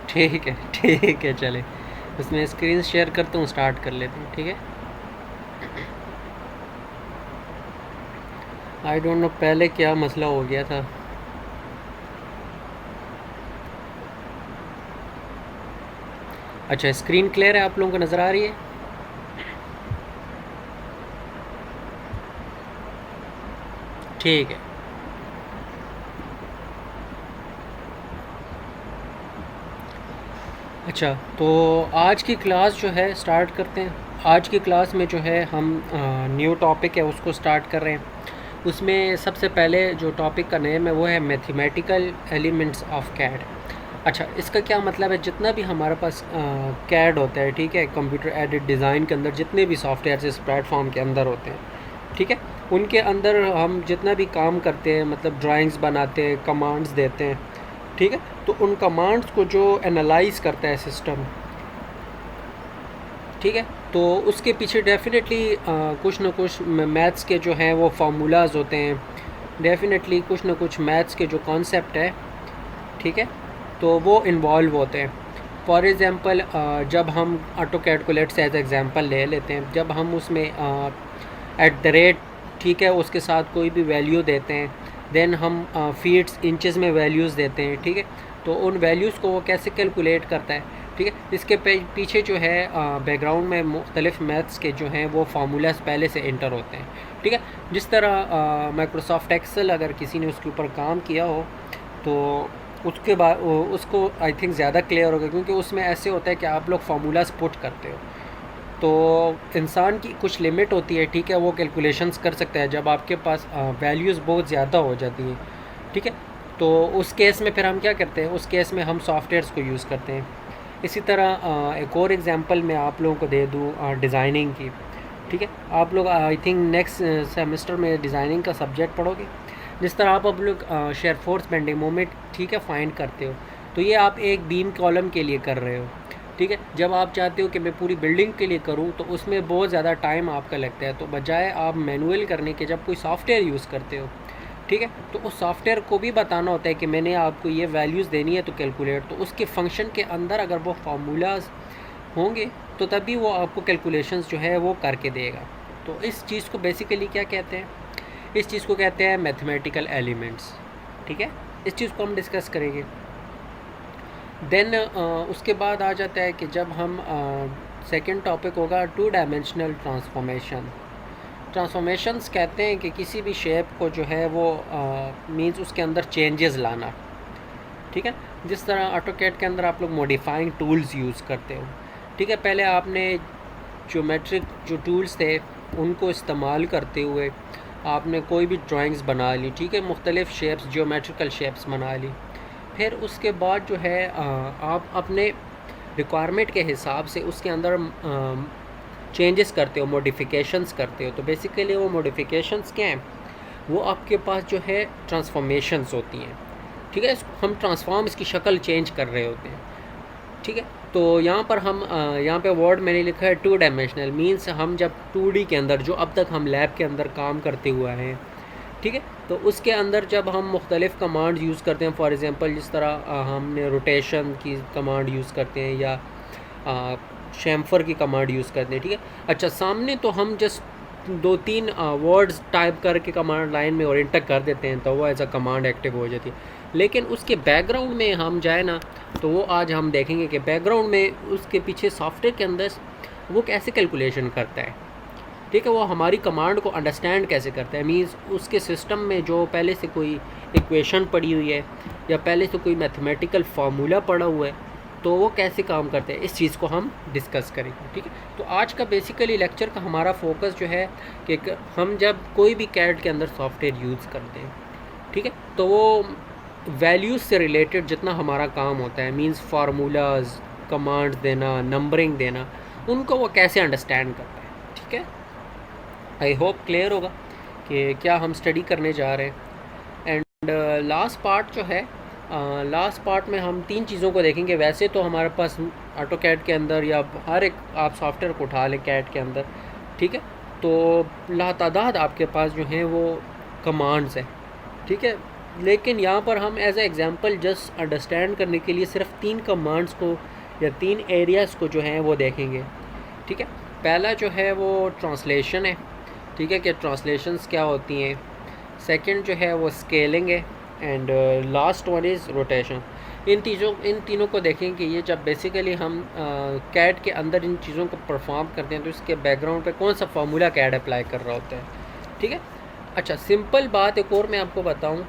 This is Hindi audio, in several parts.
ठीक है चले, उसमें स्क्रीन शेयर करता हूँ, स्टार्ट कर लेते हैं, ठीक है। आई डोंट नो पहले क्या मसला हो गया था। अच्छा, स्क्रीन क्लियर है, आप लोगों को नज़र आ रही है? ठीक है। अच्छा, तो आज की क्लास जो है स्टार्ट करते हैं। आज की क्लास में जो है हम न्यू टॉपिक है उसको स्टार्ट कर रहे हैं। उसमें सबसे पहले जो टॉपिक का नेम है वो है मैथमेटिकल एलिमेंट्स ऑफ कैड। अच्छा, इसका क्या मतलब है, जितना भी हमारे पास कैड होता है, ठीक है, कंप्यूटर एडेड डिज़ाइन के अंदर जितने भी सॉफ्टवेयर इस प्लेटफॉर्म के अंदर होते हैं, ठीक है, उनके अंदर हम जितना भी काम करते हैं, मतलब ड्राइंग्स बनाते हैं, कमांड्स देते हैं, ठीक है, तो उन कमांड्स को जो एनालाइज करता है सिस्टम, ठीक है, तो उसके पीछे डेफिनेटली कुछ ना कुछ मैथ्स के जो हैं वो फार्मूलाज होते हैं, डेफिनेटली कुछ ना कुछ मैथ्स के जो कॉन्सेप्ट है, ठीक है, तो वो इन्वॉल्व होते हैं। फॉर एग्ज़ाम्पल, जब हम ऑटो कैलकुलेट से एज एग्ज़ाम्पल ले लेते हैं, जब हम उसमें एट द रेट, ठीक है, उसके साथ कोई भी वैल्यू देते हैं, देन हम फीट्स इंचेस में वैल्यूज़ देते हैं, ठीक है, तो उन वैल्यूज़ को वो कैसे कैलकुलेट करता है, ठीक है, इसके पीछे जो है बैकग्राउंड में मुख्तलिफ मैथ्स के जो हैं वो फार्मूलाज पहले से इंटर होते हैं, ठीक है। जिस तरह माइक्रोसॉफ्ट एक्सेल अगर किसी ने उसके ऊपर काम किया हो तो उसके बाद उसको आई थिंक ज़्यादा क्लियर होगा, क्योंकि उसमें ऐसे होता है कि आप लोग फार्मूलाज पुट करते हो, तो इंसान की कुछ लिमिट होती है, ठीक है, वो कैलकुलेशंस कर सकता है जब आपके पास वैल्यूज़ बहुत ज़्यादा हो जाती हैं, ठीक है, तो उस केस में फिर हम क्या करते हैं, उस केस में हम सॉफ्टवेयर्स को यूज़ करते हैं। इसी तरह एक और एग्ज़ाम्पल मैं आप लोगों को दे दूँ डिज़ाइनिंग की, ठीक है, आप लोग आई थिंक नेक्स्ट सेमेस्टर में डिज़ाइनिंग का सब्जेक्ट पढ़ोगे। जिस तरह आप लोग शेयर फोर्स बेंडिंग मोमेंट, ठीक है, फाइंड करते हो, तो ये आप एक बीम कॉलम के लिए कर रहे हो, ठीक है। जब आप चाहते हो कि मैं पूरी बिल्डिंग के लिए करूँ तो उसमें बहुत ज़्यादा टाइम आपका लगता है, तो बजाय आप मैनुअल करने के जब कोई सॉफ्टवेयर यूज़ करते हो, ठीक है, तो उस सॉफ्टवेयर को भी बताना होता है कि मैंने आपको ये वैल्यूज़ देनी है तो कैलकुलेट, तो उसके फंक्शन के अंदर अगर वो फार्मूलाज होंगे तो तभी वो आपको कैलकुलेशंस जो है वो करके देगा। तो इस चीज़ को बेसिकली क्या कहते हैं, इस चीज़ को कहते हैं मैथमेटिकल एलिमेंट्स, ठीक है, इस चीज़ को हम डिस्कस करेंगे। देन उसके बाद आ जाता है कि जब हम सेकंड टॉपिक होगा टू डायमेंशनल ट्रांसफॉर्मेशन। ट्रांसफॉर्मेशंस कहते हैं कि किसी भी शेप को जो है वो मींस उसके अंदर चेंजेस लाना, ठीक है। जिस तरह ऑटोकैड के अंदर आप लोग मॉडिफाइंग टूल्स यूज़ करते हो, ठीक है, पहले आपने ज्योमेट्रिक जो टूल्स थे उनको इस्तेमाल करते हुए आपने कोई भी ड्राइंग्स बना ली, ठीक है, मुख्तलिफ़ शेप्स, ज्योमेट्रिकल शेप्स बना ली, फिर उसके बाद जो है आप अपने रिक्वायरमेंट के हिसाब से उसके अंदर चेंजेस करते हो, मॉडिफिकेशंस करते हो, तो बेसिकली वो मॉडिफिकेशंस क्या हैं, वो आपके पास जो है ट्रांसफॉर्मेशंस होती हैं, ठीक है, हम ट्रांसफॉर्म इसकी शक्ल चेंज कर रहे होते हैं, ठीक है। तो यहाँ पर हम यहाँ पे वर्ड मैंने लिखा है टू डायमेंशनल, मीन्स हम जब 2D के अंदर जो अब तक हम लैब के अंदर काम करते हुए हैं, ठीक है, तो उसके अंदर जब हम मुख्तलिफ़ कमांड यूज़ करते हैं, फॉर एग्ज़ाम्पल जिस तरह हमने रोटेशन की कमांड यूज़ करते हैं या शैम्फर की कमांड यूज़ करते हैं, ठीक है। अच्छा, सामने तो हम जस्ट 2-3 वर्ड्स टाइप करके कमांड लाइन में और एंटर कर देते हैं तो वो एज अ कमांड एक्टिव हो जाती है, लेकिन उसके बैकग्राउंड में हम जाए ना तो वो आज हम देखेंगे कि बैकग्राउंड में उसके पीछे सॉफ्टवेयर के अंदर वो कैसे कैलकुलेशन करता है, ठीक है, वो हमारी कमांड को अंडरस्टैंड कैसे करता है, मीन्स उसके सिस्टम में जो पहले से कोई इक्वेशन पड़ी हुई है या पहले से कोई मैथमेटिकल फार्मूला पड़ा हुआ है तो वो कैसे काम करते हैं, इस चीज़ को हम डिस्कस करेंगे, ठीक है। तो आज का बेसिकली लेक्चर का हमारा फोकस जो है कि हम जब कोई भी कैड के अंदर सॉफ्टवेयर यूज़ करते हैं, ठीक है, तो वो वैल्यूज़ से रिलेटेड जितना हमारा काम होता है, मींस फार्मूलाज, कमांड्स देना, नंबरिंग देना, उनको वो कैसे अंडरस्टैंड करता है, ठीक है। आई होप क्लियर होगा कि क्या हम स्टडी करने जा रहे हैं। एंड लास्ट पार्ट जो है, लास्ट पार्ट में हम 3 चीज़ों को देखेंगे। वैसे तो हमारे पास ऑटो कैड के अंदर या हर एक आप सॉफ्टवेयर को उठा लें कैड के अंदर, ठीक है, तो लातादाद आपके पास जो हैं वो कमांड्स हैं, ठीक है, लेकिन यहाँ पर हम as a example just understand करने के लिए सिर्फ 3 कमांड्स को या 3 एरियाज़ को जो है वो देखेंगे, ठीक है। पहला जो है वो ट्रांसलेशन है, ठीक है, कि ट्रांसलेशंस क्या होती हैं। सेकंड जो है वो स्केलिंग है, and last one is rotation. इन तीनों को देखें कि ये जब बेसिकली हम कैड के अंदर इन चीज़ों को परफॉर्म करते हैं तो इसके बैकग्राउंड पे कौन सा फार्मूला कैड अप्लाई कर रहा होता है, ठीक है। अच्छा, सिंपल बात एक और मैं आपको बताऊं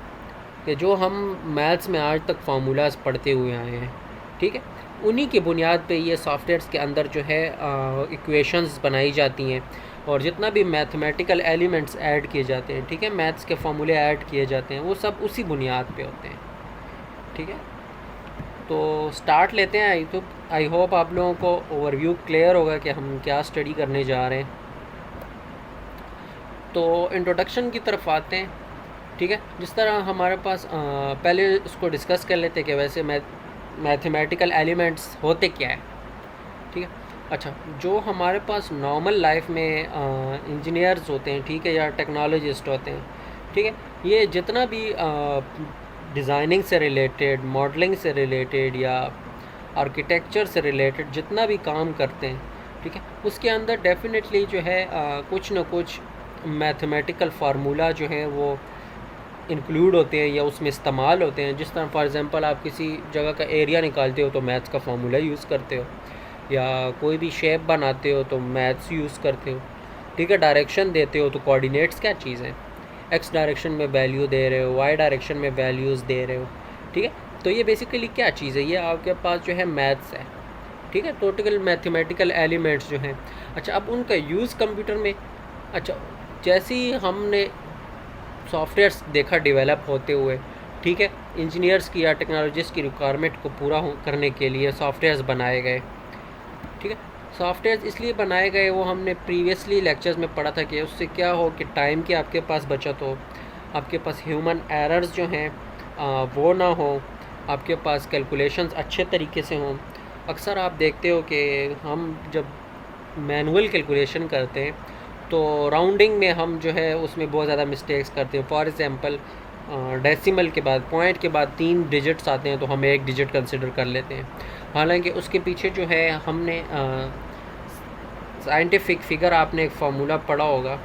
कि जो हम मैथ्स में आज तक फार्मूलाज पढ़ते हुए आए हैं, ठीक है, उन्हीं की बुनियाद पे ये सॉफ्टवेयर्स के अंदर जो है इक्वेशंस बनाई जाती हैं, और जितना भी मैथमेटिकल एलिमेंट्स ऐड किए जाते हैं, ठीक है, मैथ्स के फार्मूले ऐड किए जाते हैं, वो सब उसी बुनियाद पे होते हैं, ठीक है। तो स्टार्ट लेते हैं। तो आई होप आप लोगों को ओवरव्यू क्लियर होगा कि हम क्या स्टडी करने जा रहे हैं। तो इंट्रोडक्शन की तरफ आते हैं, ठीक है। जिस तरह हमारे पास पहले इसको डिस्कस कर लेते हैं कि वैसे मैथमेटिकल एलिमेंट्स होते क्या है, ठीक है। अच्छा, जो हमारे पास नॉर्मल लाइफ में इंजीनियर्स होते हैं, ठीक है, या टेक्नोलॉजिस्ट होते हैं, ठीक है, ये जितना भी डिज़ाइनिंग से रिलेटेड, मॉडलिंग से रिलेटेड या आर्किटेक्चर से रिलेटेड जितना भी काम करते हैं, ठीक है, उसके अंदर डेफिनेटली जो है कुछ ना कुछ मैथमेटिकल फार्मूला जो है वो इंक्लूड होते हैं या उसमें इस्तेमाल होते हैं। जिस तरह फॉर एग्ज़ाम्पल आप किसी जगह का एरिया निकालते हो तो मैथ्स का फार्मूला यूज़ करते हो, या कोई भी शेप बनाते हो तो मैथ्स यूज़ करते हो, ठीक है। डायरेक्शन देते हो तो कोऑर्डिनेट्स क्या चीज़ है, एक्स डायरेक्शन में वैल्यू दे रहे हो, वाई डायरेक्शन में वैल्यूज़ दे रहे हो, ठीक है। तो ये बेसिकली क्या चीज़ है, ये आपके पास जो है मैथ्स है, ठीक है, टोटल मैथमेटिकल एलिमेंट्स जो हैं। अच्छा, अब उनका यूज़ कंप्यूटर में, अच्छा, जैसे ही हमने सॉफ्टवेयर्स देखा डेवलप होते हुए, ठीक है, इंजीनियर्स की या टेक्नोलॉजिस्ट की रिक्वायरमेंट को पूरा करने के लिए सॉफ्टवेयर्स बनाए गए, ठीक है। सॉफ्टवेयर इसलिए बनाए गए, वो हमने प्रीवियसली लेक्चर्स में पढ़ा था कि उससे क्या हो कि टाइम की आपके पास बचत हो, आपके पास ह्यूमन एरर्स जो हैं वो ना हो, आपके पास कैलकुलेशंस अच्छे तरीके से हों। अक्सर आप देखते हो कि हम जब मैनुअल कैलकुलेशन करते हैं तो राउंडिंग में हम जो है उसमें बहुत ज़्यादा मिस्टेक्स करते हैं। फॉर एग्ज़ाम्पल डेसिमल के बाद, पॉइंट के बाद 3 डिजिट्स आते हैं तो हम एक डिजिट कंसिडर कर लेते हैं, हालांकि उसके पीछे जो है हमने साइंटिफिक फिगर, आपने एक फार्मूला पढ़ा होगा,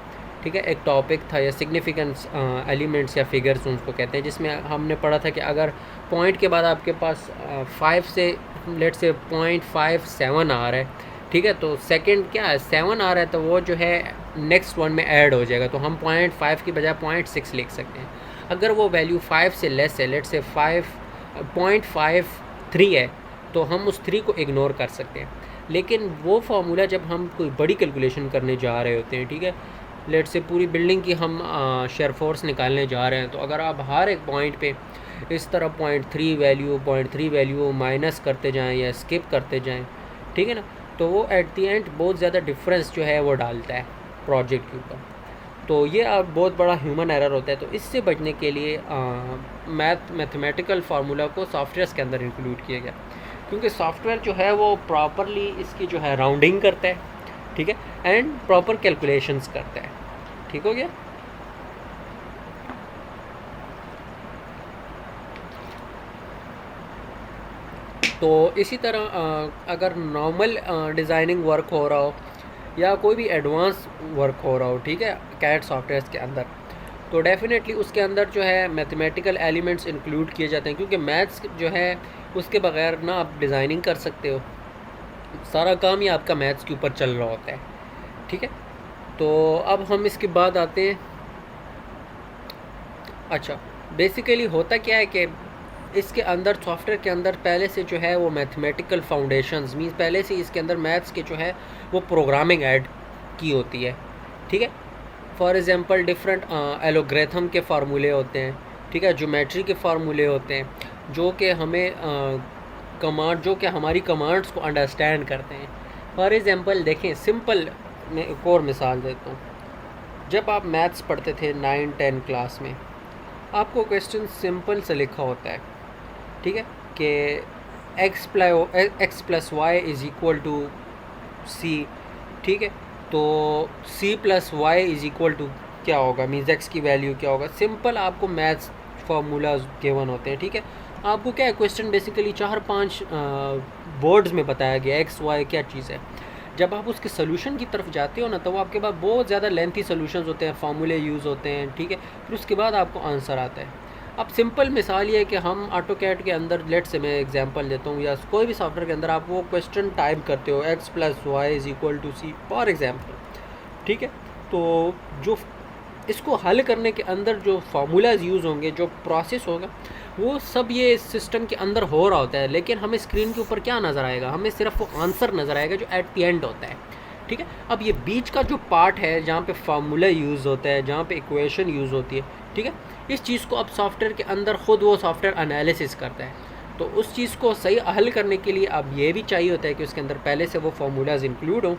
ठीक है, एक टॉपिक था या सिग्निफिकेंस एलिमेंट्स या फिगर्स उनको कहते हैं, जिसमें हमने पढ़ा था कि अगर पॉइंट के बाद आपके पास 5 से लेट से 0.57 आ रहा है, ठीक है, तो सेकंड क्या है 7 आ रहा है, तो वो जो है नेक्स्ट वन में ऐड हो जाएगा, तो हम 0.5 की बजाय 0.6 लिख सकते हैं। अगर वो वैल्यू 5 से लेस है, लेट से 5.53 है, तो हम उस 3 को इग्नोर कर सकते हैं। लेकिन वो फार्मूला जब हम कोई बड़ी कैलकुलेशन करने जा रहे होते हैं, ठीक है, लेट से पूरी बिल्डिंग की हम शेयर फोर्स निकालने जा रहे हैं, तो अगर आप हर एक पॉइंट पे इस तरह 0.3 वैल्यू माइनस करते जाएं या स्किप करते जाएं, ठीक है ना, तो वो एट दी एंड बहुत ज़्यादा डिफरेंस जो है वो डालता है प्रोजेक्ट के ऊपर। तो ये बहुत बड़ा ह्यूमन एरर होता है। तो इससे बचने के लिए मैथमेटिकल फार्मूला को सॉफ्टवेयर्स के अंदर इंक्लूड किया गया, क्योंकि सॉफ्टवेयर जो है वो प्रॉपरली इसकी जो है राउंडिंग करता है, ठीक है, एंड प्रॉपर कैलकुलेशंस करता है। ठीक हो गया। तो इसी तरह अगर नॉर्मल डिज़ाइनिंग वर्क हो रहा हो या कोई भी एडवांस वर्क हो रहा हो, ठीक है, कैड सॉफ्टवेयर के अंदर, तो डेफिनेटली उसके अंदर जो है मैथमेटिकल एलिमेंट्स इंक्लूड किए जाते हैं, क्योंकि मैथ्स जो है उसके बगैर ना आप डिज़ाइनिंग कर सकते हो, सारा काम ही आपका मैथ्स के ऊपर चल रहा होता है, ठीक है। तो अब हम इसके बाद आते हैं। अच्छा, बेसिकली होता क्या है कि इसके अंदर सॉफ्टवेयर के अंदर पहले से जो है वो मैथमेटिकल फाउंडेशंस मीन्स पहले से इसके अंदर मैथ्स के जो है वो प्रोग्रामिंग ऐड की होती है, ठीक है। फॉर एग्ज़ाम्पल डिफरेंट एलोग्रेथम के फार्मूले होते हैं, ठीक है, ज्योमेट्री के फार्मूले होते हैं, जो कि हमें जो कि हमारी कमांड्स को अंडरस्टैंड करते हैं। फॉर एग्ज़ाम्पल देखें, सिंपल मैं एक और मिसाल देता हूँ। जब आप मैथ्स पढ़ते थे 9-10 क्लास में, आपको क्वेश्चन सिंपल से लिखा होता है, ठीक है, कि x plus Y is equal to C, ठीक है, तो c plus Y is equal to क्या होगा, मीन्स x की वैल्यू क्या होगा। सिंपल आपको मैथ्स फार्मूलाज गिवन होते हैं, ठीक है। आपको क्या है, क्वेश्चन बेसिकली 4-5 वर्ड्स में बताया गया एक्स वाई क्या चीज़ है। जब आप उसके सोल्यूशन की तरफ जाते हो ना, तो वो आपके पास बहुत ज़्यादा लेंथी सोल्यूशंस होते हैं, फार्मूले यूज़ होते हैं, ठीक है। फिर उसके बाद आपको आंसर आता है। अब सिंपल मिसाल ये है कि हम ऑटो कैड के अंदर, लेट से मैं एग्जांपल देता हूँ, या कोई भी सॉफ्टवेयर के अंदर आप वो क्वेश्चन टाइप करते हो x + y = c for example, ठीक है। तो जो इसको हल करने के अंदर जो फार्मूलाज यूज़ होंगे, जो प्रोसेस होगा, वो सब ये सिस्टम के अंदर हो रहा होता है, लेकिन हमें स्क्रीन के ऊपर क्या नज़र आएगा, हमें सिर्फ वो आंसर नज़र आएगा जो एट द एंड होता है, ठीक है। अब ये बीच का जो पार्ट है जहाँ पे फार्मूला यूज़ होता है, जहाँ पे इक्वेशन यूज़ होती है, ठीक है, इस चीज़ को अब सॉफ्टवेयर के अंदर ख़ुद वो सॉफ्टवेयर एनालिसिस करता है। तो उस चीज़ को सही हल करने के लिए अब ये भी चाहिए होता है कि उसके अंदर पहले से वो फार्मूलाज इंक्लूड हों।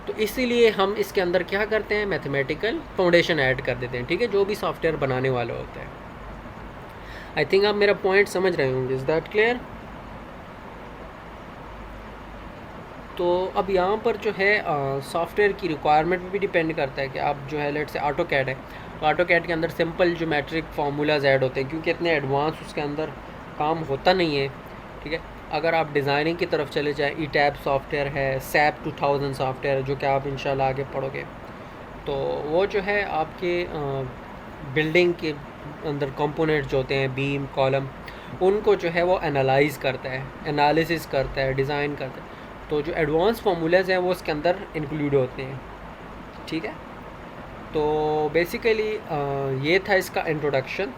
तो इसीलिए हम इसके अंदर क्या करते हैं, मैथमेटिकल फाउंडेशन ऐड कर देते हैं, ठीक है, जो भी सॉफ्टवेयर बनाने वाला होता है। आई थिंक आप मेरा पॉइंट समझ रहे होंगे। Is that clear? तो अब यहाँ पर जो है सॉफ्टवेयर की रिक्वायरमेंट पे भी डिपेंड करता है कि आप जो है, लेट से ऑटो कैड है, तो ऑटो कैड के अंदर सिंपल ज्योमेट्रिक फार्मूलाज ऐड होते हैं, क्योंकि इतने एडवांस उसके अंदर काम होता नहीं है, ठीक है। अगर आप डिज़ाइनिंग की तरफ चले जाएँ, ईटैब सॉफ्टवेयर है, SAP 2000 सॉफ्टवेयर है, जो कि आप इंशाल्लाह आगे पढ़ोगे, तो वो जो है आपके बिल्डिंग के अंदर कंपोनेंट जो होते हैं, बीम, कॉलम, उनको जो है वो एनालाइज करता है, एनालिसिस करता है, डिज़ाइन करता है। तो जो एडवांस फार्मूलाज हैं वो उसके अंदर इंक्लूड होते हैं, ठीक है। तो बेसिकली ये था इसका इंट्रोडक्शन,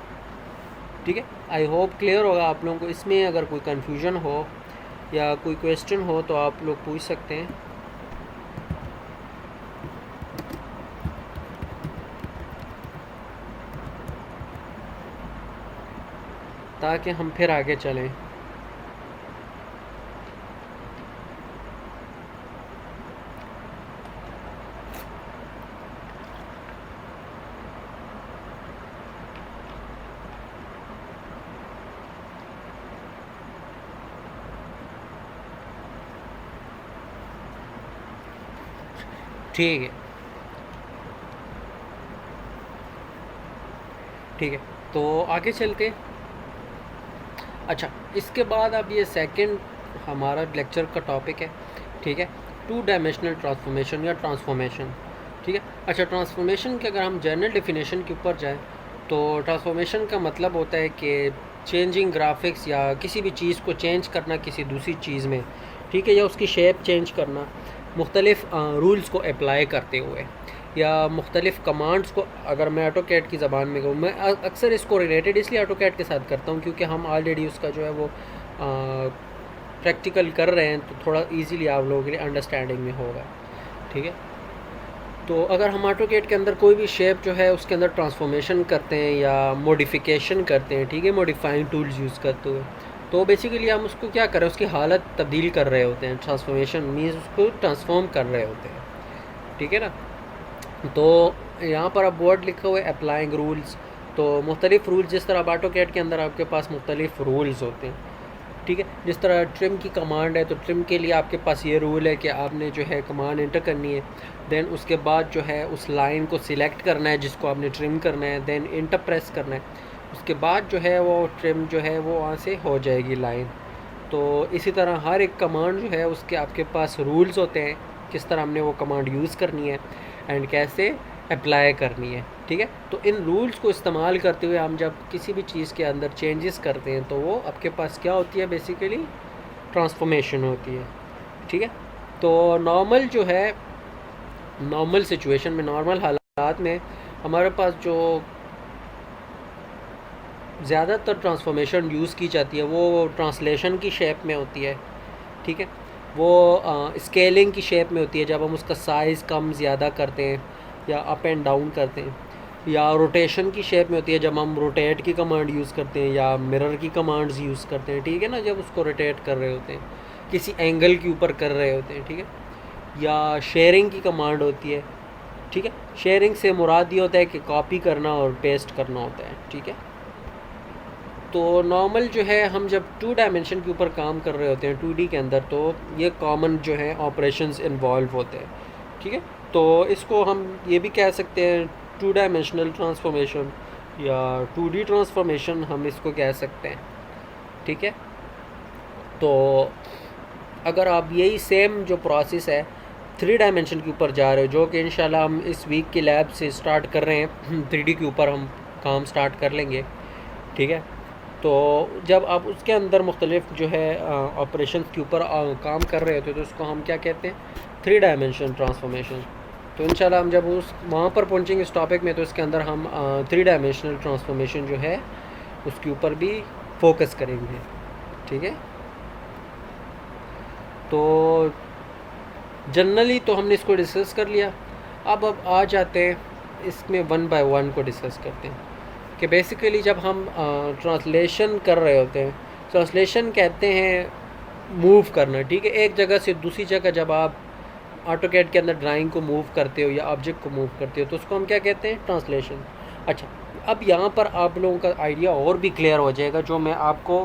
ठीक है। आई होप क्लियर होगा आप लोगों को। इसमें अगर कोई कन्फ्यूजन हो या कोई क्वेश्चन हो तो आप लोग पूछ सकते हैं। ताकि हम फिर आगे चलें। ठीक है, ठीक है, तो आगे चलते। अच्छा, इसके बाद अब ये सेकंड हमारा लेक्चर का टॉपिक है, ठीक है, 2 डायमेंशनल ट्रांसफॉर्मेशन या ट्रांसफॉर्मेशन, ठीक है। अच्छा, ट्रांसफॉर्मेशन के अगर हम जनरल डेफिनेशन के ऊपर जाएं, तो ट्रांसफॉर्मेशन का मतलब होता है कि चेंजिंग ग्राफिक्स या किसी भी चीज़ को चेंज करना किसी दूसरी चीज़ में, ठीक है, या उसकी शेप चेंज करना मुख्तलिफ़ रूल्स को अप्लाई करते हुए, या मुख्तलिफ़ कमांड्स को। अगर मैं ऑटो कैड की ज़बान में कहूँ, मैं अक्सर इसको रिलेटेड इसलिए ऑटो कैड के साथ करता हूँ क्योंकि हम ऑलरेडी उसका जो है वो प्रैक्टिकल कर रहे हैं, तो थोड़ा इजीली आप लोगों के लिए अंडरस्टैंडिंग में होगा, ठीक है। तो अगर हम ऑटो कैड के अंदर कोई भी शेप जो है उसके अंदर ट्रांसफॉर्मेशन करते हैं या मॉडिफिकेशन करते हैं, ठीक है, मॉडिफाइंग टूल्स यूज़ करते हुए, तो बेसिकली हम उसको क्या कर रहे हैं, उसकी हालत तब्दील कर रहे होते हैं। ट्रांसफॉर्मेशन मीन्स उसको ट्रांसफॉर्म कर रहे होते हैं, ठीक है ना। तो यहाँ पर अब वर्ड लिखा हुआ है अप्लाइंग रूल्स। तो मुख्तलिफ़ रूल्स, जिस तरह ऑटो कैड के अंदर आपके पास मुख्तलिफ़ रूल्स होते हैं, ठीक है। जिस तरह ट्रिम की कमांड है, तो ट्रिम के लिए आपके पास ये रूल है कि आपने जो है कमांड एंटर करनी है, देन उसके बाद जो है उस लाइन को सिलेक्ट करना है जिसको आपने ट्रिम करना है, देन इंटर प्रेस करना है, उसके बाद जो है वो ट्रिम जो है वो वहाँ से हो जाएगी लाइन। तो इसी तरह हर एक कमांड जो है उसके आपके पास रूल्स होते हैं, किस तरह हमने वो कमांड यूज़ करनी है एंड कैसे अप्लाई करनी है, ठीक है। तो इन रूल्स को इस्तेमाल करते हुए हम जब किसी भी चीज़ के अंदर चेंजेस करते हैं, तो वो आपके पास क्या होती है, बेसिकली ट्रांसफॉर्मेशन होती है, ठीक है। तो नॉर्मल जो है, नॉर्मल सिचुएशन में, नॉर्मल हालात में हमारे पास जो ज़्यादातर ट्रांसफॉर्मेशन यूज़ की जाती है वो ट्रांसलेशन की शेप में होती है, ठीक है। वो स्केलिंग की शेप में होती है, जब हम उसका साइज़ कम ज़्यादा करते हैं या अप एंड डाउन करते हैं, या रोटेशन की शेप में होती है जब हम रोटेट की कमांड यूज़ करते हैं या मिरर की कमांड्स यूज़ करते हैं, ठीक है ना, जब उसको रोटेट कर रहे होते हैं, किसी एंगल के ऊपर कर रहे होते हैं, ठीक है। या शेयरिंग की कमांड होती है, ठीक है। शेयरिंग से मुराद ये होता है कि कॉपी करना और पेस्ट करना होता है, ठीक है। तो नॉर्मल जो है, हम जब 2 डायमेंशन के ऊपर काम कर रहे होते हैं 2D के अंदर, तो ये कॉमन जो है ऑपरेशंस इन्वॉल्व होते हैं, ठीक है। तो इसको हम ये भी कह सकते हैं 2 डायमेंशनल ट्रांसफॉर्मेशन, या 2D ट्रांसफॉर्मेशन हम इसको कह सकते हैं, ठीक है। तो अगर आप यही सेम जो प्रोसेस है 3 डायमेंशन के ऊपर जा रहे हो, जो कि इंशाल्लाह हम इस वीक की लैब से स्टार्ट कर रहे हैं, 3D के ऊपर हम काम स्टार्ट कर लेंगे, ठीक है। तो जब आप उसके अंदर मुख्तलिफ जो है ऑपरेशन के ऊपर काम कर रहे होते हैं तो उसको हम क्या कहते हैं, 3 डायमेंशन ट्रांसफॉर्मेशन। तो इंशाल्लाह हम जब उस वहाँ पर पहुँचेंगे इस टॉपिक में, तो इसके अंदर हम 3 डायमेंशनल ट्रांसफॉर्मेशन जो है उसके ऊपर भी फोकस करेंगे, ठीक है। तो जनरली तो हमने इसको डिस्कस कर लिया। अब आ जाते हैं इसमें 1 बाय 1 को डिस्कस करते हैं कि बेसिकली जब हम ट्रांसलेशन कर रहे होते हैं, ट्रांसलेशन कहते हैं मूव करना, ठीक है। एक जगह से दूसरी जगह जब आप ऑटोकैड के अंदर ड्राइंग को मूव करते हो या ऑब्जेक्ट को मूव करते हो तो उसको हम क्या कहते हैं, ट्रांसलेशन। अच्छा, अब यहाँ पर आप लोगों का आइडिया और भी क्लियर हो जाएगा, जो मैं आपको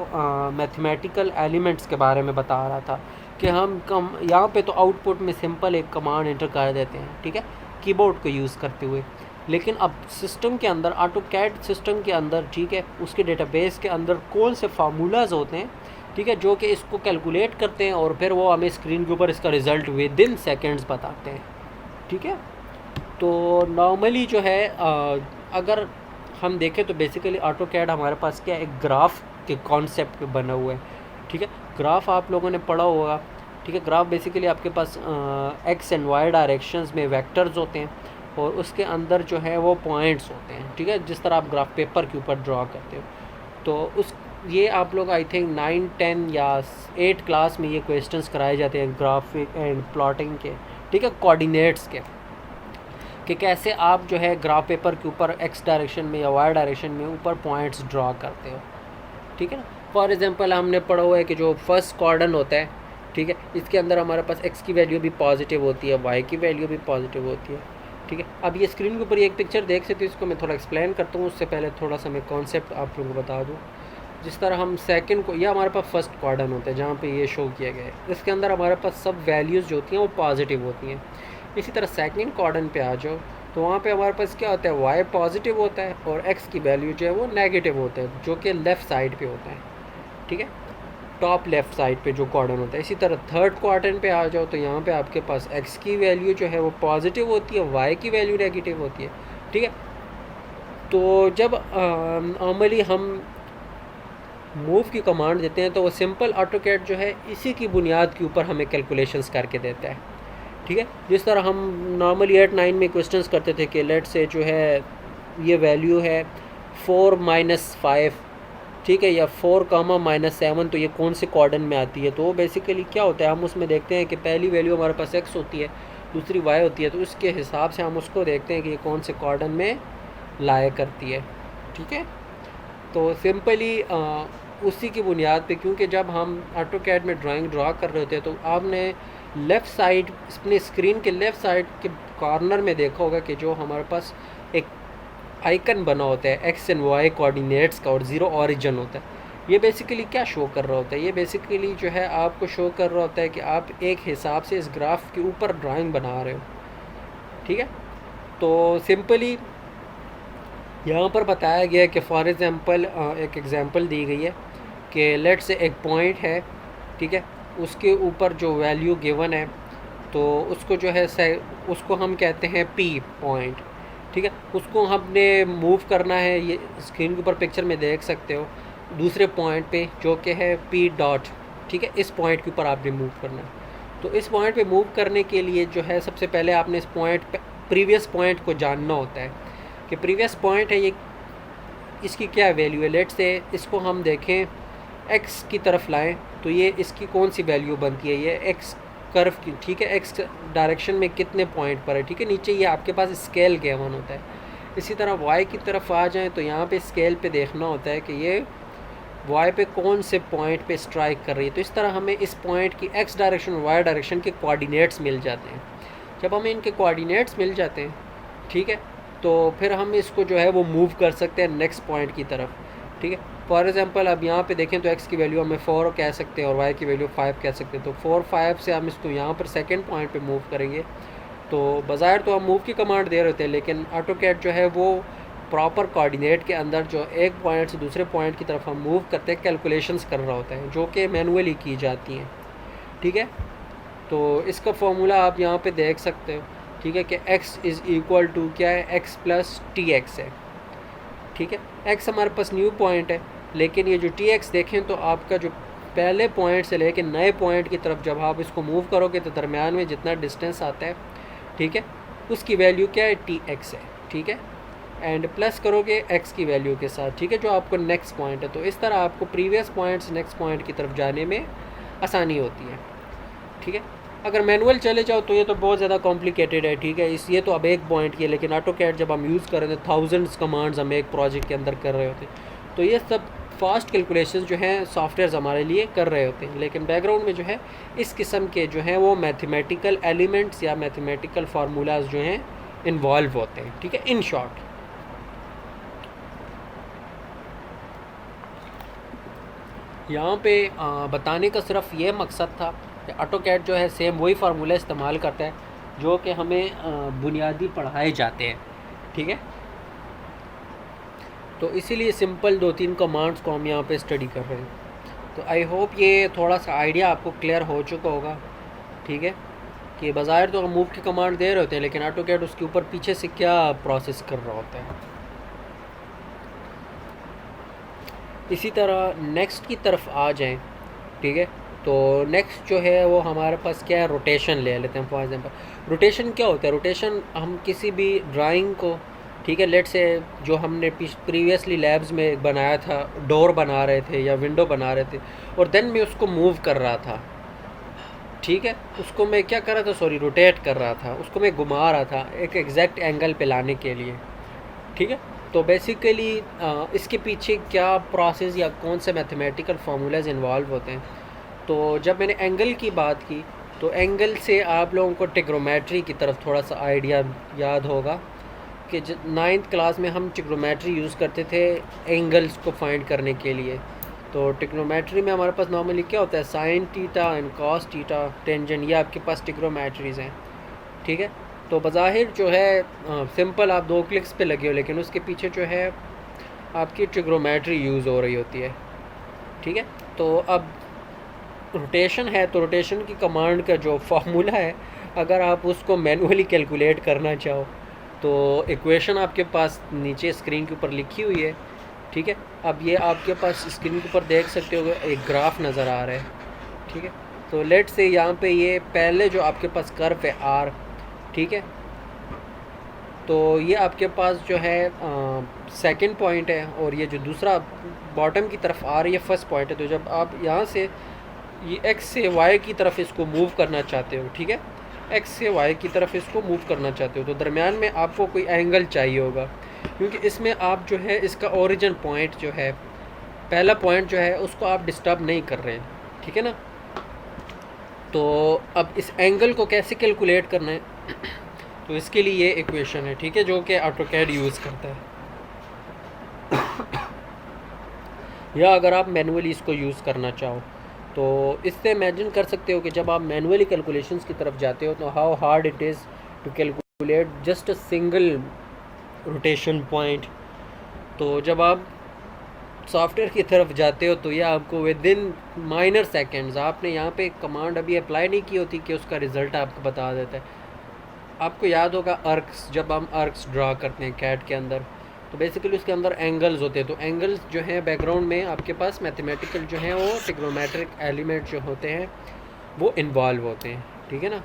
मैथमेटिकल एलिमेंट्स के बारे में बता रहा था कि हम यहाँ पे तो आउटपुट में सिंपल एक कमांड एंटर कर देते हैं, ठीक है, कीबोर्ड को यूज़ करते हुए। लेकिन अब सिस्टम के अंदर, ऑटोकैड सिस्टम के अंदर, ठीक है, उसके डेटाबेस के अंदर कौन से फार्मूलाज होते हैं, ठीक है, जो कि इसको कैलकुलेट करते हैं और फिर वो हमें स्क्रीन के ऊपर इसका रिज़ल्ट विद इन सेकेंड्स बताते हैं, ठीक है। तो नॉर्मली जो है अगर हम देखें तो बेसिकली ऑटोकैड हमारे पास क्या, एक ग्राफ के कॉन्सेप्ट पे बना हुआ है, ठीक है। ग्राफ आप लोगों ने पढ़ा होगा, ठीक है। ग्राफ बेसिकली आपके पास एक्स एंड वाई डायरेक्शंस में वेक्टर्स होते हैं और उसके अंदर जो है वो पॉइंट्स होते हैं, ठीक है, जिस तरह आप ग्राफ पेपर के ऊपर ड्रा करते हो। तो उस ये आप लोग आई थिंक 9, 10 या 8 क्लास में ये क्वेश्चंस कराए जाते हैं ग्राफिक एंड प्लॉटिंग के, ठीक है, कोऑर्डिनेट्स के, कि कैसे आप जो है ग्राफ पेपर के ऊपर एक्स डायरेक्शन में या वाई डायरेक्शन में ऊपर पॉइंट्स ड्रा करते हो, ठीक है ना। फॉर एग्जांपल हमने पढ़ा हुआ है कि जो फर्स्ट क्वाड्रेंट होता है, ठीक है, इसके अंदर हमारे पास एक्स की वैल्यू भी पॉजिटिव होती है, वाई की वैल्यू भी पॉजिटिव होती है, ठीक है। अब ये स्क्रीन के ऊपर एक पिक्चर देख सकते हो, इसको मैं थोड़ा एक्सप्लेन करता हूँ, उससे पहले थोड़ा सा मैं कॉन्सेप्ट आप लोगों को बता दूँ। जिस तरह हम सेकंड को, यह हमारे पास फर्स्ट क्वाड्रेंट होता है जहाँ पे ये शो किया गया है, इसके अंदर हमारे पास सब वैल्यूज़ जो होती हैं वो पॉजिटिव होती हैं। इसी तरह सेकंड क्वाड्रेंट पे आ जाओ तो वहाँ पे हमारे पास क्या होता है, वाई पॉजिटिव होता है और एक्स की वैल्यू जो है वो नेगेटिव होता है, जो कि लेफ़्ट साइड पे होता है, ठीक है, टॉप लेफ़्ट साइड पे जो क्वाड्रेंट होता है। इसी तरह थर्ड क्वाड्रेंट पे आ जाओ तो यहाँ पे आपके पास एक्स की वैल्यू जो है वो पॉजिटिव होती है, वाई की वैल्यू नेगेटिव होती है, ठीक है। तो जब नॉर्मली हम मूव की कमांड देते हैं तो वो सिंपल ऑटोकैड जो है इसी की बुनियाद के ऊपर हमें कैलकुलेशंस करके देता है, ठीक है। जिस तरह हम नॉर्मली 8, 9 में क्वेश्चंस करते थे कि लेट से जो है ये वैल्यू है 4 - 5, ठीक है, या 4, -7, तो ये कौन से क्वाड्रेंट में आती है। तो वो बेसिकली क्या होता है, हम उसमें देखते हैं कि पहली वैल्यू हमारे पास एक्स होती है, दूसरी वाई होती है, तो उसके हिसाब से हम उसको देखते हैं कि ये कौन से क्वाड्रेंट में लाया करती है, ठीक है। तो सिंपली उसी की बुनियाद पे, क्योंकि जब हम ऑटोकैड में ड्राइंग ड्रा कर रहे होते हैं तो आपने लेफ़्ट साइड, अपने स्क्रीन के लेफ़्ट साइड के कॉर्नर में देखा होगा कि जो हमारे पास एक आइकन बना होता है एक्स एंड वाई कोऑर्डिनेट्स का और ज़ीरो ऑरिजिन होता है। ये बेसिकली क्या शो कर रहा होता है, ये बेसिकली जो है आपको शो कर रहा होता है कि आप एक हिसाब से इस ग्राफ के ऊपर ड्राइंग बना रहे हो, ठीक है। तो सिंपली यहाँ पर बताया गया है कि फॉर एग्ज़ाम्पल एक एग्ज़ाम्पल दी गई है कि लेट से एक पॉइंट है, ठीक है, उसके ऊपर जो वैल्यू गिवन है तो उसको जो है उसको हम कहते हैं पी पॉइंट, ठीक है। उसको हमने मूव करना है, ये स्क्रीन के ऊपर पिक्चर में देख सकते हो, दूसरे पॉइंट पे जो कि है पी डॉट, ठीक है, इस पॉइंट के ऊपर आपने मूव करना है। तो इस पॉइंट पे मूव करने के लिए जो है सबसे पहले आपने इस पॉइंट पे प्रीवियस पॉइंट को जानना होता है कि प्रीवियस पॉइंट है ये, इसकी क्या वैल्यू है। लेट से इसको हम देखें एक्स की तरफ लाएं तो ये इसकी कौन सी वैल्यू बनती है, ये एक्स कर्व की, ठीक है, एक्स डायरेक्शन में कितने पॉइंट पर है, ठीक है, नीचे ये आपके पास स्केल गिवन होता है। इसी तरह वाई की तरफ आ जाएं तो यहाँ पे स्केल पे देखना होता है कि ये वाई पे कौन से पॉइंट पे स्ट्राइक कर रही है। तो इस तरह हमें इस पॉइंट की एक्स डायरेक्शन और वाई डायरेक्शन के कोऑर्डिनेट्स मिल जाते हैं। जब हमें इनके कोऑर्डिनेट्स मिल जाते हैं, ठीक है, तो फिर हम इसको जो है वो मूव कर सकते हैं नेक्स्ट पॉइंट की तरफ, ठीक है। फॉर एग्जांपल अब यहाँ पे देखें तो एक्स की वैल्यू हमें 4 कह सकते हैं और वाई की वैल्यू 5 कह सकते हैं। तो 4, 5 से हम इसको यहाँ पर सेकंड पॉइंट पे मूव करेंगे। तो बाज़ाहिर तो हम मूव की कमांड दे रहे थे, लेकिन ऑटोकैड जो है वो प्रॉपर कोऑर्डिनेट के अंदर जो एक पॉइंट से दूसरे पॉइंट की तरफ हम मूव करते हैं, कैलकुलेशंस कर रहा होता है जो कि मैनुअली की जाती हैं। ठीक है, तो इसका फॉर्मूला आप यहाँ पे देख सकते हो। ठीक है, कि x इज़ इक्वल टू क्या है, x प्लस टी एक्स है। ठीक है, x हमारे पास न्यू पॉइंट है, लेकिन ये जो टी एक्स देखें तो आपका जो पहले पॉइंट से लेकर नए पॉइंट की तरफ जब आप इसको मूव करोगे तो दरमियान में जितना डिस्टेंस आता है, ठीक है, उसकी वैल्यू क्या है, टी एक्स है। ठीक है, एंड प्लस करोगे x की वैल्यू के साथ, ठीक है, जो आपको नेक्स्ट पॉइंट है। तो इस तरह आपको प्रीवियस पॉइंट से नेक्स्ट पॉइंट की तरफ जाने में आसानी होती है। ठीक है, अगर मैनुअल चले जाओ तो ये तो बहुत ज़्यादा कॉम्प्लिकेटेड है। ठीक है, ये तो अब एक पॉइंट की है, लेकिन ऑटोकैड जब हम यूज़ कर रहे थे, थाउजेंड्स कमांड्स हम एक प्रोजेक्ट के अंदर कर रहे होते, तो ये सब फास्ट कैलकुलेशन जो हैं सॉफ्टवेयर हमारे लिए कर रहे होते हैं, लेकिन बैकग्राउंड में जो है इस किस्म के जो हैं वो मैथमेटिकल एलिमेंट्स या मैथमेटिकल फार्मूलाज जो हैं इन्वॉल्व होते हैं। ठीक है, इन शॉर्ट यहाँ पे बताने का सिर्फ ये मकसद था कि ऑटोकैड जो है सेम वही फार्मूला इस्तेमाल करता है जो कि हमें बुनियादी पढ़ाए जाते हैं। ठीक है, तो इसीलिए सिंपल 2-3 कमांड्स को हम यहाँ पे स्टडी कर रहे हैं। तो आई होप ये थोड़ा सा आइडिया आपको क्लियर हो चुका होगा। ठीक है, कि बाज़ाहिर तो हम मूव की कमांड दे रहे होते हैं, लेकिन ऑटोकैड उसके ऊपर पीछे से क्या प्रोसेस कर रहा होता है। इसी तरह नेक्स्ट की तरफ आ जाएं। ठीक है, तो नेक्स्ट जो है वो हमारे पास क्या है, रोटेशन ले लेते हैं। फॉर एग्जांपल रोटेशन क्या होता है, रोटेशन हम किसी भी ड्राइंग को, ठीक है, लेट से जो हमने प्रीवियसली लैब्स में बनाया था, डोर बना रहे थे या विंडो बना रहे थे, और देन मैं उसको मूव कर रहा था। ठीक है, उसको मैं क्या कर रहा था, सॉरी, रोटेट कर रहा था, उसको मैं घुमा रहा था एक एग्जैक्ट एंगल पे लाने के लिए। ठीक है, तो बेसिकली इसके पीछे क्या प्रोसेस या कौन से मैथमेटिकल फार्मूलाज इन्वॉल्व होते हैं। तो जब मैंने एंगल की बात की, तो एंगल से आप लोगों को ट्रिग्नोमेट्री की तरफ थोड़ा सा आइडिया याद होगा कि 9th क्लास में हम ट्रिग्नोमेट्री यूज़ करते थे एंगल्स को फाइंड करने के लिए। तो ट्रिग्नोमेट्री में हमारे पास नॉर्मली क्या होता है, sine theta and cos theta, tangent, ये आपके पास ट्रिग्नोमेट्रीज़ हैं। ठीक है, तो बज़ाहिर जो है सिंपल आप 2 क्लिक्स पे लगे हो, लेकिन उसके पीछे जो है आपकी ट्रिग्नोमेट्री यूज़ हो रही होती है। ठीक है, तो अब रोटेशन है, तो रोटेशन की कमांड का जो फार्मूला है, अगर आप उसको मैनुअली कैलकुलेट करना चाहो तो इक्वेशन आपके पास नीचे स्क्रीन के ऊपर लिखी हुई है। ठीक है, अब ये आपके पास स्क्रीन के ऊपर देख सकते हो एक ग्राफ नज़र आ रहा है। ठीक है, तो लेट से यहाँ पे ये पहले जो आपके पास कर्व है आर, ठीक है, तो ये आपके पास जो है सेकंड पॉइंट है, और ये जो दूसरा बॉटम की तरफ आ रही है फर्स्ट पॉइंट है। तो जब आप यहाँ से ये एक्स से वाई की तरफ इसको मूव करना चाहते हो, ठीक है, एक्स से वाई की तरफ इसको मूव करना चाहते हो, तो दरमियान में आपको कोई एंगल चाहिए होगा, क्योंकि इसमें आप जो है इसका ओरिजिन पॉइंट जो है, पहला पॉइंट जो है उसको आप डिस्टर्ब नहीं कर रहे हैं। ठीक है ना, तो अब इस एंगल को कैसे कैलकुलेट करना है तो इसके लिए ये इक्वेशन है। ठीक है, जो कि ऑटोकैड यूज़ करता है, या अगर आप मैनुअली इसको यूज़ करना चाहो तो इससे इमेजिन कर सकते हो कि जब आप मैनुअली कैलकुलेशंस की तरफ जाते हो तो how hard it is to calculate just a single rotation point. तो जब आप सॉफ्टवेयर की तरफ जाते हो तो ये आपको विद इन माइनर सेकेंड्स, आपने यहाँ पे कमांड अभी अप्लाई नहीं की होती कि उसका रिज़ल्ट आपको बता देता है। आपको याद होगा अर्क्स, जब हम अर्क्स ड्रा करते हैं कैड के अंदर, तो बेसिकली उसके अंदर एंगल्स होते हैं। तो एंगल्स जो हैं बैकग्राउंड में आपके पास मैथमेटिकल जो हैं वो ट्रिग्नोमेट्रिक एलिमेंट जो होते हैं वो इन्वॉल्व होते हैं। ठीक है ना,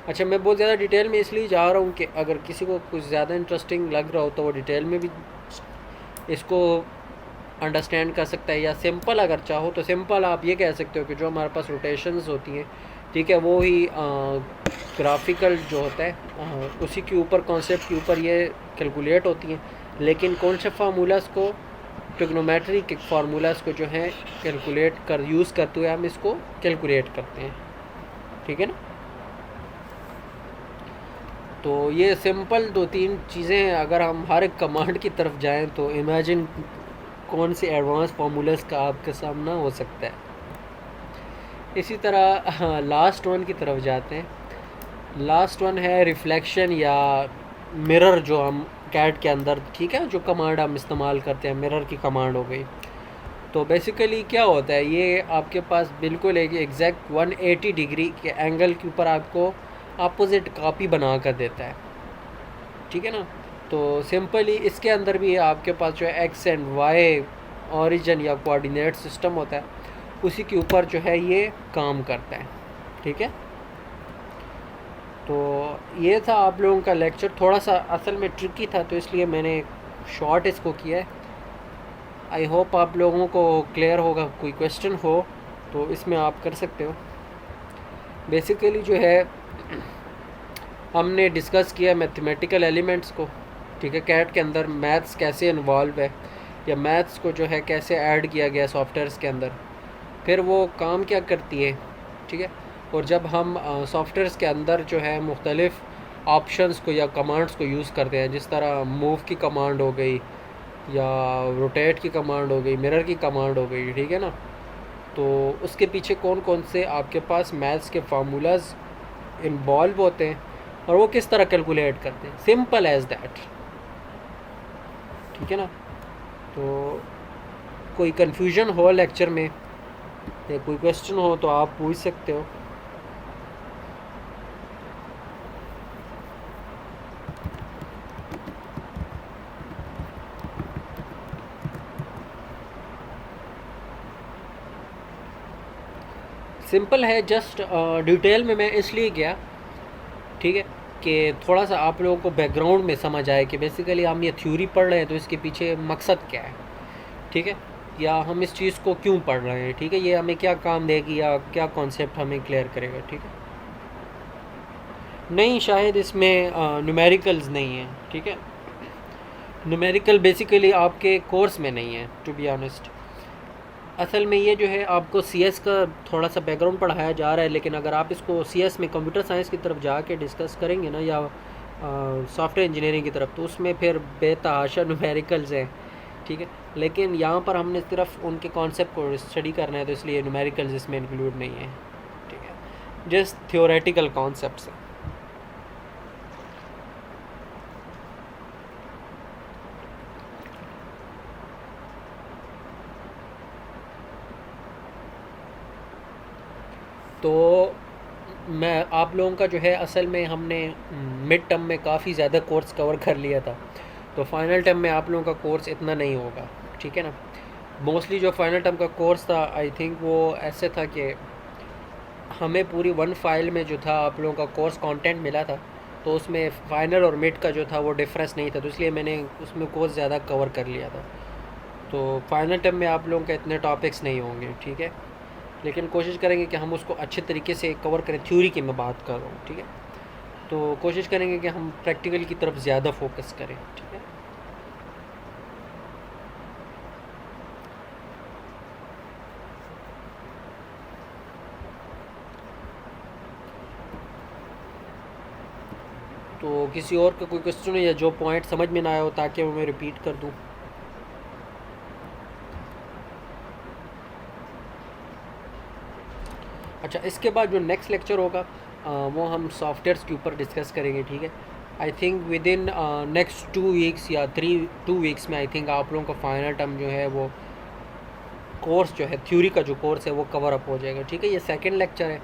अच्छा, मैं बहुत ज़्यादा डिटेल में इसलिए जा रहा हूँ कि अगर किसी को कुछ ज़्यादा इंटरेस्टिंग लग रहा हो तो वो डिटेल में भी इसको अंडरस्टैंड कर सकता है, या सिंपल अगर चाहो तो सिंपल आप ये कह सकते हो कि जो हमारे पास रोटेशंस होती हैं, ठीक है, वो ही ग्राफिकल जो होता है उसी के ऊपर, कॉन्सेप्ट के ऊपर ये कैलकुलेट होती हैं, लेकिन कौन से फार्मूलाज को, ट्रिग्नोमेट्री के फार्मूलाज को जो है कैलकुलेट कर यूज़ करते हुए हम इसको कैलकुलेट करते हैं। ठीक है ना, तो ये सिंपल 2-3 चीज़ें हैं। अगर हम हर एक कमांड की तरफ जाएं तो इमेजिन कौन से एडवांस फार्मूलाज का आपके सामना हो सकता है। इसी तरह लास्ट वन की तरफ जाते हैं। लास्ट वन है रिफ्लेक्शन या मिरर, जो हम कैड के अंदर, ठीक है, जो कमांड हम इस्तेमाल करते हैं, मिरर की कमांड हो गई। तो बेसिकली क्या होता है, ये आपके पास बिल्कुल एक एग्जैक्ट 180 डिग्री के एंगल के ऊपर आपको अपोजिट कॉपी बना कर देता है, ठीक है ना। तो सिंपली इसके अंदर भी आपके पास जो है एक्स एंड वाई ओरिजिन या कोऑर्डिनेट सिस्टम होता है, उसी के ऊपर जो है ये काम करता है, ठीक है। तो ये था आप लोगों का लेक्चर, थोड़ा सा असल में ट्रिकी था तो इसलिए मैंने शॉर्ट इसको किया है। आई होप आप लोगों को क्लियर होगा। कोई क्वेश्चन हो तो इसमें आप कर सकते हो। बेसिकली जो है हमने डिस्कस किया मैथमेटिकल एलिमेंट्स को, ठीक है। कैट के अंदर मैथ्स कैसे इन्वॉल्व है, या मैथ्स को जो है कैसे ऐड किया गया सॉफ्टवेयर्स के अंदर, फिर वो काम क्या करती है, ठीक है। और जब हम सॉफ्टवेयर्स के अंदर जो है मुख्तलिफ़ ऑप्शंस को या कमांड्स को यूज़ करते हैं, जिस तरह मूव की कमांड हो गई या रोटेट की कमांड हो गई, मिरर की कमांड हो गई, ठीक है ना। तो उसके पीछे कौन कौन से आपके पास मैथ्स के फार्मूलाज इन्वॉल्व होते हैं और वो किस तरह कैलकुलेट करते हैं, सिंपल एज दैट, ठीक है ना। तो कोई कन्फ्यूजन हो लेक्चर में या कोई क्वेश्चन हो तो आप पूछ सकते हो। सिंपल है, जस्ट डिटेल में मैं इसलिए गया, ठीक है, कि थोड़ा सा आप लोगों को बैकग्राउंड में समझ आए कि बेसिकली हम ये थ्योरी पढ़ रहे हैं तो इसके पीछे मकसद क्या है, ठीक है, या हम इस चीज़ को क्यों पढ़ रहे हैं, ठीक है, ये हमें क्या काम देगी या क्या कॉन्सेप्ट हमें क्लियर करेगा, ठीक है। नहीं, शायद इसमें न्यूमेरिकल्स नहीं है, ठीक है। न्यूमेरिकल बेसिकली आपके कोर्स में नहीं है, टू बी ऑनेस्ट। असल में ये जो है आपको सीएस का थोड़ा सा बैकग्राउंड पढ़ाया जा रहा है, लेकिन अगर आप इसको सीएस में कंप्यूटर साइंस की तरफ जाके डिस्कस करेंगे ना, या सॉफ्टवेयर इंजीनियरिंग की तरफ, तो उसमें फिर बेतहाशा न्यूमेरिकल्स हैं, ठीक है। लेकिन यहाँ पर हमने सिर्फ उनके कॉन्सेप्ट को स्टडी करना है, तो इसलिए न्यूमेरिकल्स इसमें इंक्लूड नहीं है, ठीक है, जस्ट थियोरेटिकल कॉन्सेप्ट्स हैं। तो मैं आप लोगों का जो है असल में हमने मिड टर्म में काफ़ी ज़्यादा कोर्स कवर कर लिया था, तो फाइनल टर्म में आप लोगों का कोर्स इतना नहीं होगा, ठीक है ना। मोस्टली जो फाइनल टर्म का कोर्स था, आई थिंक वो ऐसे था कि हमें पूरी वन फाइल में जो था आप लोगों का कोर्स कंटेंट मिला था, तो उसमें फ़ाइनल और मिड का जो था वो डिफरेंस नहीं था, तो इसलिए मैंने उसमें कोर्स ज़्यादा कवर कर लिया था। तो फाइनल टर्म में आप लोगों के इतने टॉपिक्स नहीं होंगे, ठीक है, लेकिन कोशिश करेंगे कि हम उसको अच्छे तरीके से कवर करें। थ्योरी की मैं बात कर रहा हूँ, ठीक है, तो कोशिश करेंगे कि हम प्रैक्टिकल की तरफ ज़्यादा फोकस करें, ठीक है। तो किसी और का कोई क्वेश्चन हो या जो पॉइंट समझ में ना आया हो, ताकि मैं रिपीट कर दूँ। अच्छा, इसके बाद जो नेक्स्ट लेक्चर होगा वो हम सॉफ्टवेयर्स के ऊपर डिस्कस करेंगे, ठीक है। I think with in next 2 weeks या 2 वीक्स में आई थिंक आप लोगों का फाइनल टर्म जो है वो कोर्स जो है, थ्योरी का जो कोर्स है वो कवर अप हो जाएगा, ठीक है। ये सेकंड लेक्चर है,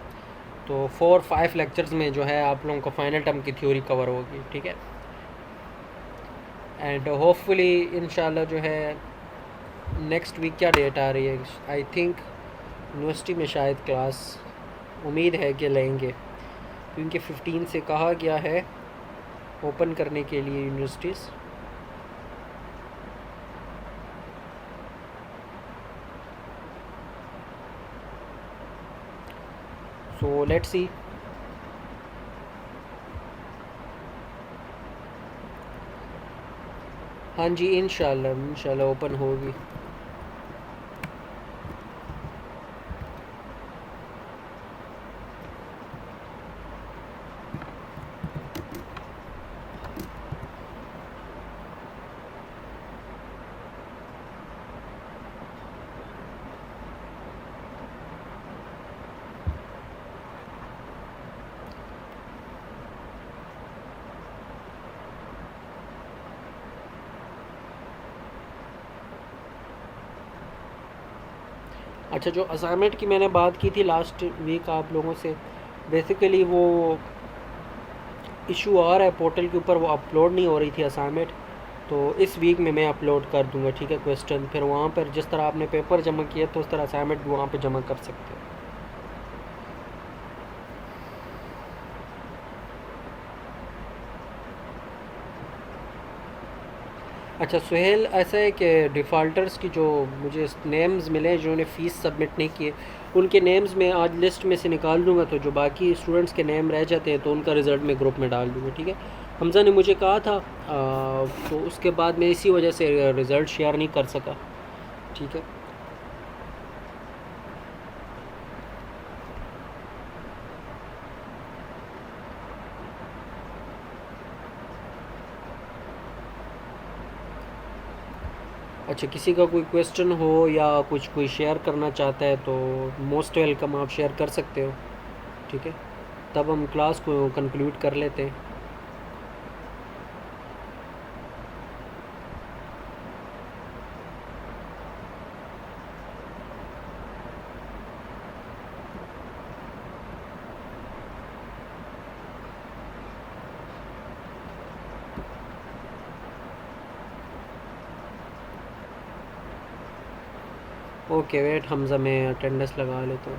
तो 4-5 लेक्चर्स में जो है आप लोगों को फाइनल टर्म की थ्योरी कवर होगी, ठीक है। एंड होपफुली इंशाल्लाह जो है नेक्स्ट वीक, क्या डेट आ रही है, आई थिंक यूनिवर्सिटी में शायद क्लास, उम्मीद है कि लेंगे, क्योंकि 15 से कहा गया है ओपन करने के लिए यूनिवर्सिटीज़। So let's see. हाँ जी, इंशाल्लाह ओपन होगी। अच्छा, जो असाइनमेंट की मैंने बात की थी लास्ट वीक आप लोगों से, बेसिकली वो इशू आ रहा है पोर्टल के ऊपर, वो अपलोड नहीं हो रही थी असाइनमेंट। तो इस वीक में मैं अपलोड कर दूंगा, ठीक है, क्वेश्चन। फिर वहाँ पर जिस तरह आपने पेपर जमा किया तो उस तरह असाइनमेंट भी वहाँ पर जमा कर सकते हो। अच्छा सुहेल, ऐसा है कि डिफ़ॉल्टर्स की जो मुझे नेम्स मिले हैं जिन्होंने फ़ीस सबमिट नहीं किए, उनके नेम्स मैं आज लिस्ट में से निकाल दूंगा, तो जो बाकी स्टूडेंट्स के नेम रह जाते हैं तो उनका रिज़ल्ट मैं ग्रुप में डाल दूंगा, ठीक है। हमज़ा ने मुझे कहा था, तो उसके बाद मैं इसी वजह से रिज़ल्ट शेयर नहीं कर सका, ठीक है। अच्छा, किसी का कोई क्वेश्चन हो या कुछ कोई शेयर करना चाहता है तो मोस्ट वेलकम, आप शेयर कर सकते हो, ठीक है। तब हम क्लास को कंक्लूड कर लेते हैं। ओके वेट हमज़ा, मैं अटेंडेंस लगा लेता हूँ।